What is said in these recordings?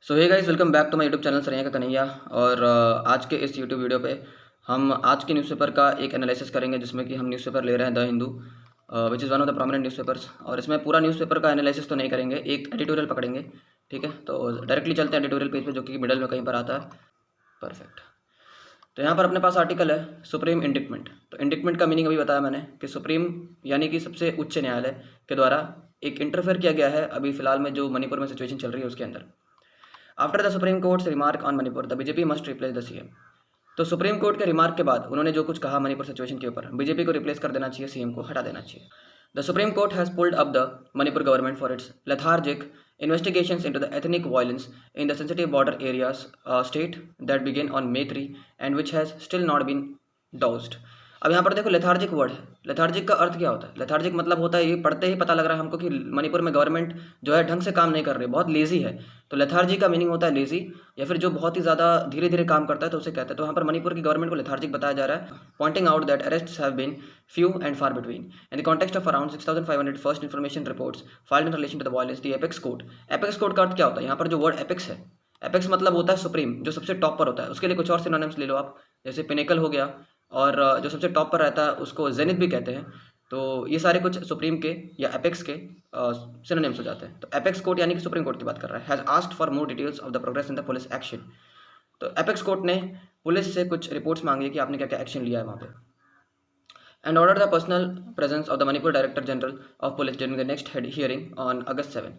So hey guys, welcome back to my YouTube channel सरिया का कन्हैया। और आज के इस यूट्यूब वीडियो पे हम आज के न्यूज़पेपर का एक एनालिसिस करेंगे, जिसमें कि हम न्यूज़पेपर ले रहे हैं the Hindu, which is one of the prominent newspapers. और इसमें पूरा न्यूज़पेपर का एनालिसिस तो नहीं करेंगे, एक एडिटोरियल पकड़ेंगे। ठीक है, तो डायरेक्टली चलते हैं एडिटोरियल पेज पे, जो कि मिडल में कहीं पर आता है। परफेक्ट। तो यहाँ पर अपने पास आर्टिकल है सुप्रीम इंडिक्टमेंट। तो इंडिक्टमेंट का मीनिंग अभी बताया मैंने कि सुप्रीम यानी कि सबसे उच्च न्यायालय के द्वारा एक इंटरफेयर किया गया है अभी फिलहाल में जो मणिपुर में सिचुएशन चल रही है उसके अंदर। After the supreme courts remark on Manipur the BJP must replace the CM. तो सुप्रीम कोर्ट के रिमार्क के बाद उन्होंने जो कुछ कहा मणिपुर सिचुएशन के ऊपर, बीजेपी को रिप्लेस कर देना चाहिए, सीएम को हटा देना चाहिए। The supreme court has pulled up the Manipur government for its lethargic investigations into the ethnic violence in the sensitive border areas state that began on May 3 and which has still not been doused। अब यहाँ पर देखो, lethargic word है। Lethargic का अर्थ क्या होता है? Lethargic मतलब होता है, ये पढ़ते ही पता लग रहा है हमको कि मणिपुर में गवर्नमेंट जो है ढंग से काम नहीं कर रही, बहुत लेजी है। तो लेथार्जी का मीनिंग होता है लेजी, या फिर जो बहुत ही ज़्यादा धीरे धीरे काम करता है तो उसे कहते हैं। तो यहाँ पर मणिपुर की गवर्नमेंट को लेथार्जिक बताया जा रहा है, pointing out that arrests have been few and far between in the context of around 6,500 first information reports filed in relation to the violence। the apex court। apex court का अर्थ क्या होता है? यहाँ पर जो वर्ड एपेक्स है, apex मतलब होता है सुप्रीम, जो सबसे टॉप पर होता है। उसके लिए कुछ और सिनोनिम्स ले लो आप, जैसे पिनेकल हो गया, और जो सबसे टॉप पर रहता है उसको जेनिथ भी कहते हैं। तो ये सारे कुछ सुप्रीम के या एपेक्स के सिनोनिम्स हो जाते हैं। तो एपेक्स कोर्ट यानी कि सुप्रीम कोर्ट की बात कर रहा है। Has asked for more details of the progress in the police action. तो एपेक्स कोर्ट ने पुलिस से कुछ रिपोर्ट्स मांगी है कि आपने क्या क्या एक्शन लिया है वहाँ पे। And ordered the personal presence of the Manipur Director General of Police during the next hearing on August 7.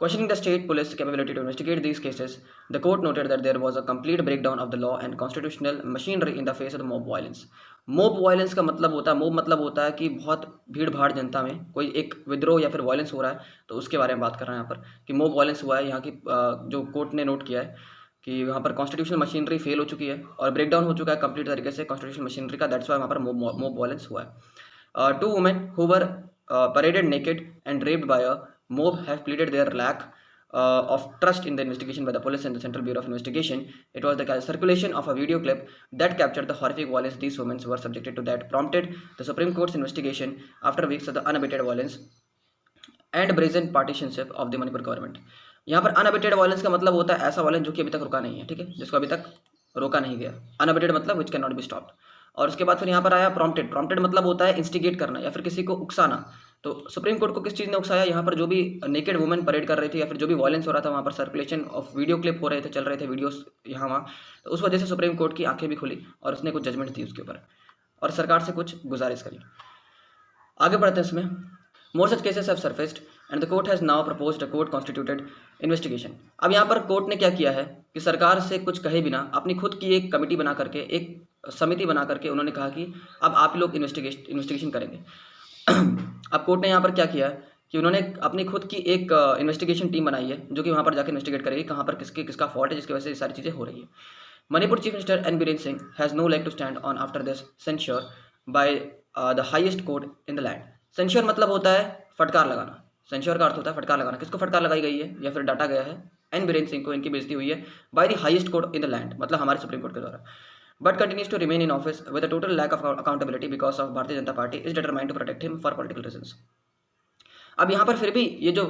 Questioning the state police capability to investigate these cases, the court noted that there was a complete breakdown of the law and constitutional machinery in the face of the mob violence। Mob violence का मतलब होता है, mob मतलब होता है कि बहुत भीड़ भाड़ जनता में कोई एक विद्रोह या फिर वायलेंस हो रहा है, तो उसके बारे में बात कर रहे हैं यहाँ पर कि मोब वायलेंस हुआ है। यहाँ की जो कोर्ट ने नोट किया है कि यहाँ पर कॉन्स्टिट्यूशनल मशीनरी फेल हो चुकी है और ब्रेकडाउन हो चुका है कंप्लीट तरीके से कॉन्स्टिट्यूशनल मशीनरी का। दैट्स वाई वहाँ पर मोब वायलेंस हुआ है। Two women who were paraded naked and raped by a mob have pleaded their lack of trust in the investigation by the police and the Central Bureau of Investigation. It was the circulation of a video clip that captured the horrific violence these women were subjected to that prompted the Supreme Court's investigation after weeks of the unabated violence and brazen partisanship of the Manipur government। यहाँ पर unabated violence का मतलब होता है ऐसा violence जो कि अभी तक रुका नहीं है, ठीक है, जिसको अभी तक रोका नहीं गया। अनअबेटेड मतलब which can not be stopped. और उसके बाद फिर यहाँ पर आया प्रॉम्प्टेड। प्रॉम्प्टेड मतलब होता है इंस्टिगेट करना या फिर किसी को उकसाना। तो सुप्रीम कोर्ट को किस चीज़ ने उकसाया? यहाँ पर जो भी नेकेड वुमेन परेड कर रही थी या फिर जो भी वायलेंस हो रहा था, वहाँ पर सर्कुलेशन ऑफ वीडियो क्लिप हो रहे थे, चल रहे थे वीडियोस यहाँ वहाँ, तो उस वजह से सुप्रीम कोर्ट की आंखें भी खुली और उसने कुछ जजमेंट दी उसके ऊपर और सरकार से कुछ गुजारिश करी। आगे बढ़ते हैं इसमें। More such cases have surfaced and the court has now proposed a court constituted investigation. अब यहाँ पर कोर्ट ने क्या किया है कि सरकार से कुछ कहे बिना अपनी खुद की एक कमेटी बना करके, एक समिति बना करके उन्होंने कहा कि अब आप लोग इन्वेस्टिगेशन करेंगे। अब कोर्ट ने यहाँ पर क्या किया है कि उन्होंने अपनी खुद की एक इन्वेस्टिगेशन टीम बनाई है जो कि वहाँ पर जाकर इन्वेस्टिगेट करेगी कहाँ पर किसका फॉल्ट है जिसकी वजह से ये सारी चीज़ें हो रही है। Manipur chief minister N Biren Singh has no like to stand on after this censure by the highest court in the land. Censure मतलब होता है फटकार लगाना। सेंश्योर का अर्थ होता है फटकार लगाना। किसको फटकार लगाई गई है या फिर डाटा गया है? एन बीरेन सिंह को इनकी बेइज्जती हुई है by the highest court in the land, मतलब हमारे सुप्रीम कोर्ट के द्वारा। But continues to remain in office with a total lack of accountability because of Bharatiya Janata Party is determined to protect him for political reasons. अब यहाँ पर फिर भी ये जो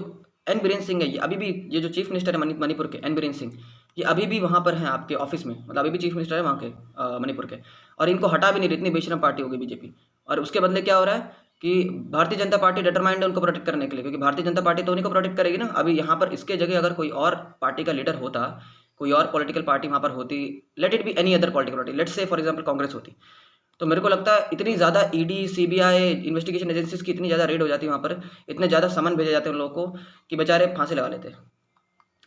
एन बीरेन सिंह है, ये अभी भी, ये जो चीफ मिनिस्टर है मणिपुर के एन बीरेन सिंह, ये अभी भी वहाँ पर हैं आपके ऑफिस में, मतलब अभी भी चीफ मिनिस्टर है वहाँ के मणिपुर के, और इनको हटा भी नहीं रही। इतनी बेशरम पार्टी होगी बीजेपी। और उसके बदले क्या हो रहा है कि भारतीय जनता पार्टी डिटरमाइंड है उनको प्रोटेक्ट करने के लिए, क्योंकि भारतीय जनता पार्टी तो उन्हीं को प्रोटेक्ट करेगी ना। अभी यहाँ पर इसके जगह अगर कोई और पार्टी का लीडर होता, कोई और पॉलिटिकल पार्टी वहाँ पर होती, let it be any other political party, let's say for example Congress होती, तो मेरे को लगता है इतनी ज़्यादा ईडी सीबीआई इन्वेस्टिगेशन एजेंसीज की इतनी ज़्यादा रेड हो जाती है वहाँ पर, इतने ज़्यादा समन भेजे जाते हैं उन लोगों को कि बेचारे फांसी लगा लेते।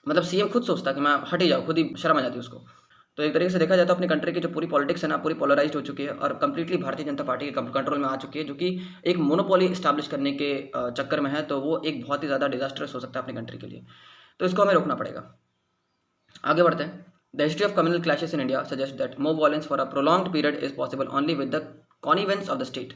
मतलब सीएम खुद सोचता कि मैं हट ही जाऊँ, खुद ही शर्म आ जाती है उसको। तो एक तरीके से देखा जाए तो अपनी कंट्री की जो पूरी पॉलिटिक्स है ना, पूरी पोलराइज्ड हो चुकी है और कंप्लीटली भारतीय जनता पार्टी के कंट्रोल में आ चुकी है, जो कि एक मोनोपोली इस्टेब्लिश करने के चक्कर में है। तो वो एक बहुत ही ज़्यादा डिजास्टर्स हो सकता है अपनी कंट्री के लिए, तो इसको हमें रोकना पड़ेगा। आगे बढ़ते हैं। The history of communal clashes in India suggest that mob violence for a prolonged period is possible only with the connivance of the state.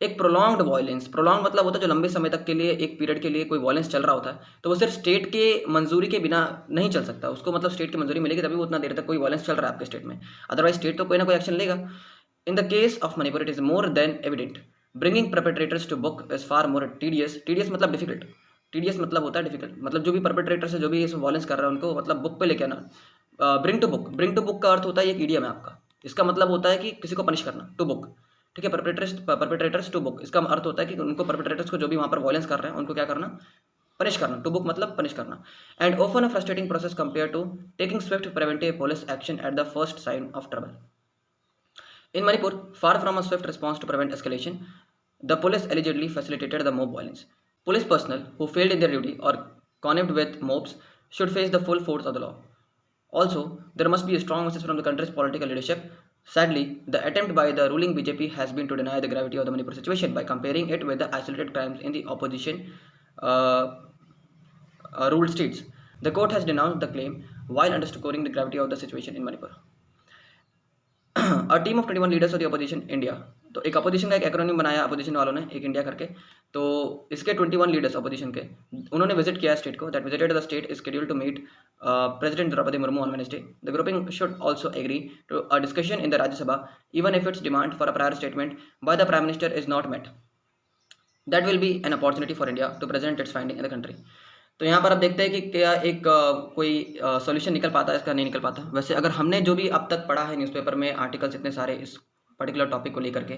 एक प्रोलॉन्ग्ड वायलेंस, प्रोलॉन्ग मतलब होता है जो लंबे समय तक के लिए, एक पीरियड के लिए कोई वायलेंस चल रहा होता है, तो वो सिर्फ स्टेट के मंजूरी के बिना नहीं चल सकता। उसको मतलब स्टेट की मंजूरी मिलेगी तभी वो उतना देर तक कोई वायलेंस चल रहा है आपके स्टेट में, अदरवाइज स्टेट तो कोई ना कोई एक्शन लेगा। In the case of Manipur it is more than evident bringing perpetrators to book is far more tedious. Tedious मतलब डिफिकल्ट। टीडियस मतलब होता है डिफिकल्ट, मतलब जो भी परपेट्रेटर से जो भी इसमें वायलेंस कर रहा है उनको मतलब बुक पे लेके आना। Bring to book, bring to book का अर्थ होता है, ये एक ईडियम है आपका। इसका मतलब होता है कि किसी को पनिश करना, टू बुक। ठीक है, परपेट्रेटर्स टू बुक, इसका अर्थ होता है कि उनको परपेट्रेटर्स को जो भी वहाँ पर वायलेंस कर रहे हैं उनको क्या करना, पनिश करना। टू बुक मतलब पनिश करना। And often a frustrating process compare to taking swift preventive police action at the first sign of trouble. In Manipur, far from a swift response to prevent escalation, the police allegedly facilitated the mob violence. Police personnel who failed in their duty or connived with mobs should face the full force of the law. Also, there must be a strong message from the country's political leadership. Sadly, the attempt by the ruling BJP has been to deny the gravity of the Manipur situation by comparing it with the isolated crimes in the opposition uh, ruled states. The court has denounced the claim while underscoring the gravity of the situation in Manipur. Team of 21 leaders of the opposition India, तो एक opposition का एक acronym बनाया opposition वालों ने, एक India करके। तो इसके 21 लीडर्स अपोजिशन के, उन्होंने विजिट किया स्टेट को। That visited the state is scheduled to meet president Droupadi Murmu on Wednesday. The grouping should also agree to a discussion in the Rajya Sabha even if its demand for a prior statement by the prime minister is not met. That will be an opportunity for India to present its finding in the country. तो यहाँ पर अब देखते हैं कि क्या एक कोई सॉल्यूशन निकल पाता है इसका, नहीं निकल पाता। वैसे अगर हमने जो भी अब तक पढ़ा है न्यूज़पेपर में आर्टिकल्स इतने सारे इस पर्टिकुलर टॉपिक को लेकर के,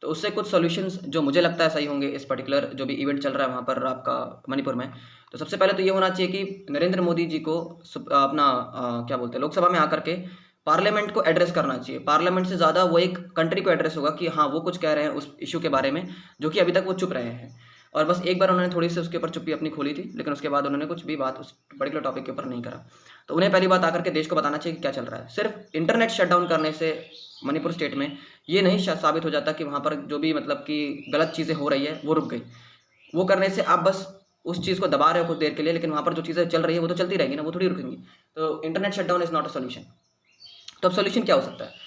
तो उससे कुछ सॉल्यूशंस जो मुझे लगता है सही होंगे इस पर्टिकुलर जो भी इवेंट चल रहा है वहाँ पर आपका मणिपुर में। तो सबसे पहले तो ये होना चाहिए कि नरेंद्र मोदी जी को अपना क्या बोलते हैं, लोकसभा में आकर के पार्लियामेंट को एड्रेस करना चाहिए। पार्लियामेंट से ज़्यादा वो एक कंट्री को एड्रेस होगा कि हाँ वो कुछ कह रहे हैं उस इशू के बारे में जो कि अभी तक वो चुप रहे हैं। और बस एक बार उन्होंने थोड़ी सी उसके ऊपर चुप्पी अपनी खोली थी, लेकिन उसके बाद उन्होंने कुछ भी बात उस पर्टिकुलर टॉपिक के ऊपर नहीं करा। तो उन्हें पहली बात आकर के देश को बताना चाहिए कि क्या चल रहा है। सिर्फ इंटरनेट शटडाउन करने से मणिपुर स्टेट में ये नहीं साबित हो जाता कि वहाँ पर जो भी मतलब कि गलत चीज़ें हो रही है वो रुक गई। वो करने से आप बस उस चीज़ को दबा रहे हो कुछ देर के लिए, लेकिन वहाँ पर जो चीज़ें चल रही है वो तो चलती रहेगी ना, वो थोड़ी रुकेंगी। तो internet shutdown is not a solution. तो अब सोल्यूशन क्या हो सकता है?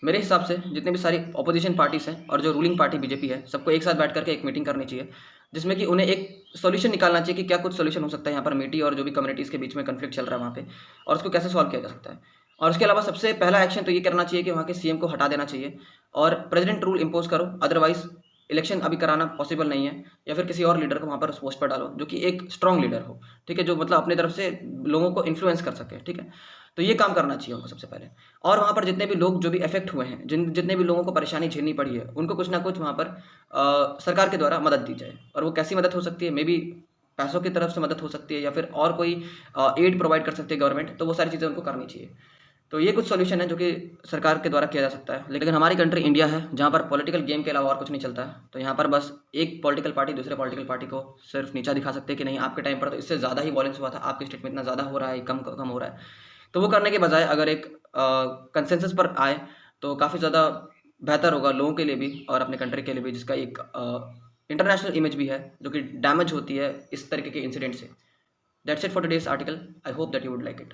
मेरे हिसाब से जितने भी सारी अपोजिशन पार्टीज हैं और जो रूलिंग पार्टी बीजेपी है, सबको एक साथ बैठ करके एक मीटिंग करनी चाहिए जिसमें कि उन्हें एक सॉल्यूशन निकालना चाहिए कि क्या कुछ सॉल्यूशन हो सकता है यहाँ पर मीटी और जो भी कम्युनिटीज़ के बीच में कन्फ्लिक्ट चल रहा है वहाँ पे, और उसको कैसे सॉल्व किया जा सकता है। और उसके अलावा सबसे पहला एक्शन तो ये करना चाहिए कि वहाँ के सीएम को हटा देना चाहिए और प्रेसिडेंट रूल इम्पोज करो। अदरवाइज इलेक्शन अभी कराना पॉसिबल नहीं है, या फिर किसी और लीडर को वहाँ पर उस पोस्ट पर डालो जो कि एक स्ट्रॉन्ग लीडर हो, ठीक है, जो मतलब अपनी तरफ से लोगों को इन्फ्लुएंस कर सके, ठीक है। तो ये काम करना चाहिए उनको सबसे पहले। और वहाँ पर जितने भी लोग जो भी इफेक्ट हुए हैं, जितने भी लोगों को परेशानी झेलनी पड़ी है, उनको कुछ ना कुछ वहाँ पर सरकार के द्वारा मदद दी जाए। और वो कैसी मदद हो सकती है, मे बी पैसों की तरफ से मदद हो सकती है, या फिर और कोई एड प्रोवाइड कर सकती है गवर्नमेंट। तो वो सारी चीज़ें उनको करनी चाहिए। तो ये कुछ सॉल्यूशन है जो कि सरकार के द्वारा किया जा सकता है। लेकिन हमारी कंट्री इंडिया है जहाँ पर पॉलिटिकल गेम के अलावा और कुछ नहीं चलता है। तो यहाँ पर बस एक पॉलिटिकल पार्टी दूसरे पॉलिटिकल पार्टी को सिर्फ नीचा दिखा सकते हैं कि नहीं आपके टाइम पर तो इससे ज़्यादा ही वॉयलेंस हुआ था, आपके स्टेट में इतना ज़्यादा हो रहा है, कम कम हो रहा है। तो वो करने के बजाय अगर एक कंसेंसस पर आए तो काफ़ी ज़्यादा बेहतर होगा लोगों के लिए भी और अपने कंट्री के लिए भी, जिसका एक इंटरनेशनल इमेज भी है जो कि डैमेज होती है इस तरीके के इंसिडेंट से। That's it for today's article. I hope that you would like it.